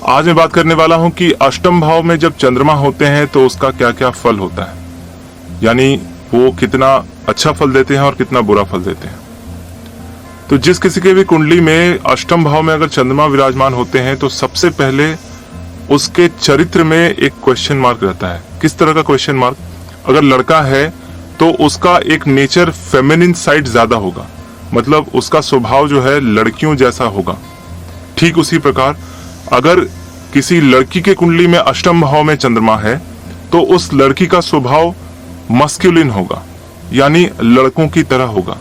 आज मैं बात करने वाला हूं कि अष्टम भाव में जब चंद्रमा होते हैं तो उसका क्या क्या फल होता है, यानी वो कितना अच्छा फल देते हैं और कितना बुरा फल देते हैं। तो जिस किसी के भी कुंडली में अष्टम भाव में अगर चंद्रमा विराजमान होते हैं तो सबसे पहले उसके चरित्र में एक क्वेश्चन मार्क रहता है। किस तरह का क्वेश्चन मार्क? अगर लड़का है तो उसका एक नेचर फेमिनिन साइड ज्यादा होगा, मतलब उसका स्वभाव जो है लड़कियों जैसा होगा। ठीक उसी प्रकार अगर किसी लड़की के कुंडली में अष्टम भाव में चंद्रमा है तो उस लड़की का स्वभाव मस्कुलिन होगा, यानी लड़कों की तरह होगा।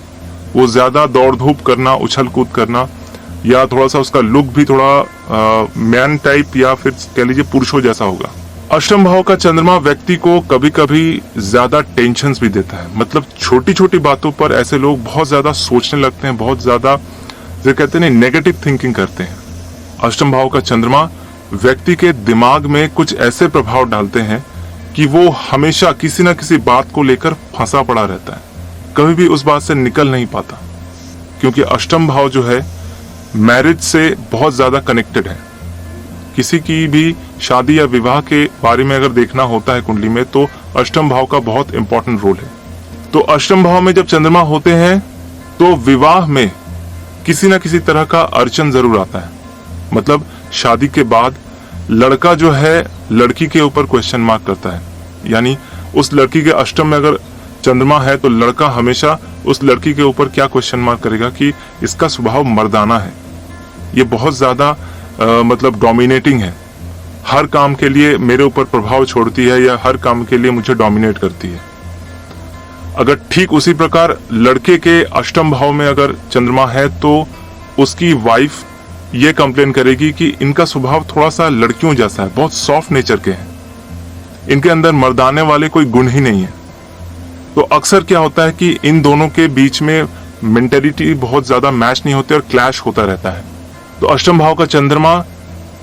वो ज्यादा दौड़ धूप करना, उछल कूद करना, या थोड़ा सा उसका लुक भी थोड़ा मैन टाइप या फिर कह लीजिए पुरुषों जैसा होगा। अष्टम भाव का चंद्रमा व्यक्ति को कभी कभी ज्यादा टेंशन्स भी देता है, मतलब छोटी छोटी बातों पर ऐसे लोग बहुत ज्यादा सोचने लगते हैं, बहुत ज्यादा जो कहते हैं नेगेटिव थिंकिंग करते हैं। अष्टम भाव का चंद्रमा व्यक्ति के दिमाग में कुछ ऐसे प्रभाव डालते हैं कि वो हमेशा किसी न किसी बात को लेकर फंसा पड़ा रहता है, कभी भी उस बात से निकल नहीं पाता, क्योंकि अष्टम भाव जो है मैरिज से बहुत ज्यादा कनेक्टेड है। किसी की भी शादी या विवाह के बारे में अगर देखना होता है कुंडली में तो अष्टम भाव का बहुत इंपॉर्टेंट रोल है। तो अष्टम भाव में जब चंद्रमा होते हैं तो विवाह में किसी न किसी तरह का अड़चन जरूर आता है, मतलब शादी के बाद लड़का जो है लड़की के ऊपर क्वेश्चन मार्क करता है, यानी उस लड़की के अष्टम में अगर चंद्रमा है तो लड़का हमेशा उस लड़की के ऊपर क्या क्वेश्चन मार्क करेगा कि इसका स्वभाव मर्दाना है, ये बहुत ज्यादा मतलब डोमिनेटिंग है, हर काम के लिए मेरे ऊपर प्रभाव छोड़ती है या हर काम के लिए मुझे डोमिनेट करती है। अगर ठीक उसी प्रकार लड़के के अष्टम भाव में अगर चंद्रमा है तो उसकी वाइफ ये कंप्लेन करेगी कि इनका स्वभाव थोड़ा सा लड़कियों जैसा है, बहुत सॉफ्ट नेचर के हैं, इनके अंदर मर्दाने वाले कोई गुण ही नहीं है। तो अक्सर क्या होता है कि इन दोनों के बीच में मेंटेलिटी बहुत ज्यादा मैच नहीं होती और क्लैश होता रहता है। तो अष्टम भाव का चंद्रमा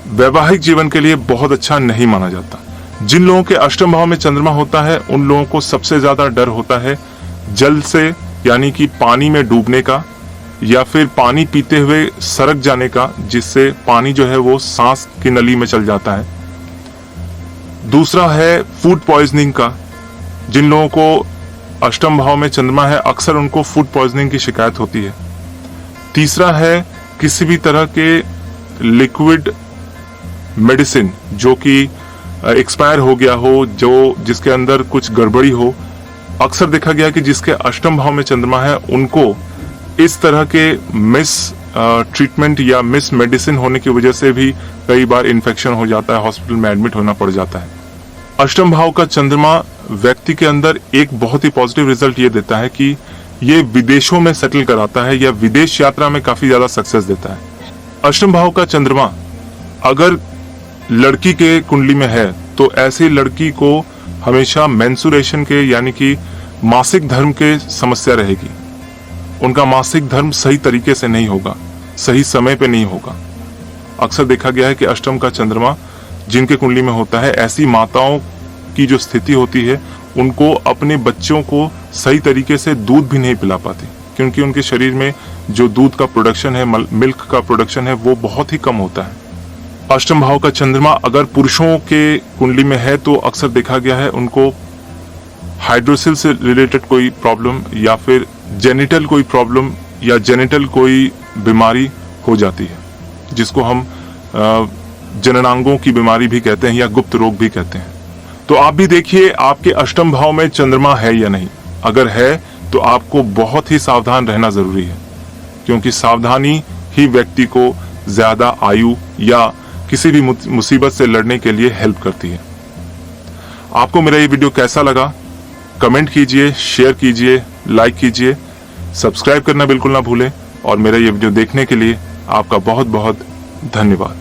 वैवाहिक जीवन के लिए बहुत अच्छा नहीं माना जाता। जिन लोगों के अष्टम भाव में चंद्रमा होता है उन लोगों को सबसे ज्यादा डर होता है जल से, यानी कि पानी में डूबने का या फिर पानी पीते हुए सरक जाने का, जिससे पानी जो है वो सांस की नली में चल जाता है। दूसरा है फूड पॉइजनिंग का। जिन लोगों को अष्टम भाव में चंद्रमा है अक्सर उनको फूड पॉइजनिंग की शिकायत होती है। तीसरा है किसी भी तरह के लिक्विड मेडिसिन जो कि एक्सपायर हो गया हो, जो जिसके अंदर कुछ गड़बड़ी हो। अक्सर देखा गया कि जिसके अष्टम भाव में चंद्रमा है उनको इस तरह के मिस ट्रीटमेंट या मिस मेडिसिन होने की वजह से भी कई बार इन्फेक्शन हो जाता है, हॉस्पिटल में एडमिट होना पड़ जाता है। अष्टम भाव का चंद्रमा व्यक्ति के अंदर एक बहुत ही पॉजिटिव रिजल्ट ये देता है कि ये विदेशों में सेटल कराता है या विदेश यात्रा में काफी ज्यादा सक्सेस देता है। अष्टम भाव का चंद्रमा अगर लड़की के कुंडली में है तो ऐसी लड़की को हमेशा मेंसुरेशन के यानी कि मासिक धर्म के समस्या रहेगी। उनका मासिक धर्म सही तरीके से नहीं होगा, सही समय पे नहीं होगा। अक्सर देखा गया है कि अष्टम का चंद्रमा जिनके कुंडली में होता है, ऐसी माताओं की जो स्थिति होती है उनको अपने बच्चों को सही तरीके से दूध भी नहीं पिला पाती, क्योंकि उनके शरीर में जो दूध का प्रोडक्शन है, मिल्क का प्रोडक्शन है, वो बहुत ही कम होता है। अष्टम भाव का चंद्रमा अगर पुरुषों के कुंडली में है तो अक्सर देखा गया है उनको हाइड्रोसिल से रिलेटेड कोई प्रॉब्लम या फिर जेनिटल कोई प्रॉब्लम या जेनिटल कोई बीमारी हो जाती है, जिसको हम जननांगों की बीमारी भी कहते हैं या गुप्त रोग भी कहते हैं। तो आप भी देखिए आपके अष्टम भाव में चंद्रमा है या नहीं। अगर है तो आपको बहुत ही सावधान रहना जरूरी है, क्योंकि सावधानी ही व्यक्ति को ज्यादा आयु या किसी भी मुसीबत से लड़ने के लिए हेल्प करती है। आपको मेरा ये वीडियो कैसा लगा कमेंट कीजिए, शेयर कीजिए, लाइक कीजिए, सब्सक्राइब करना बिल्कुल ना भूलें और मेरा ये वीडियो देखने के लिए आपका बहुत बहुत धन्यवाद।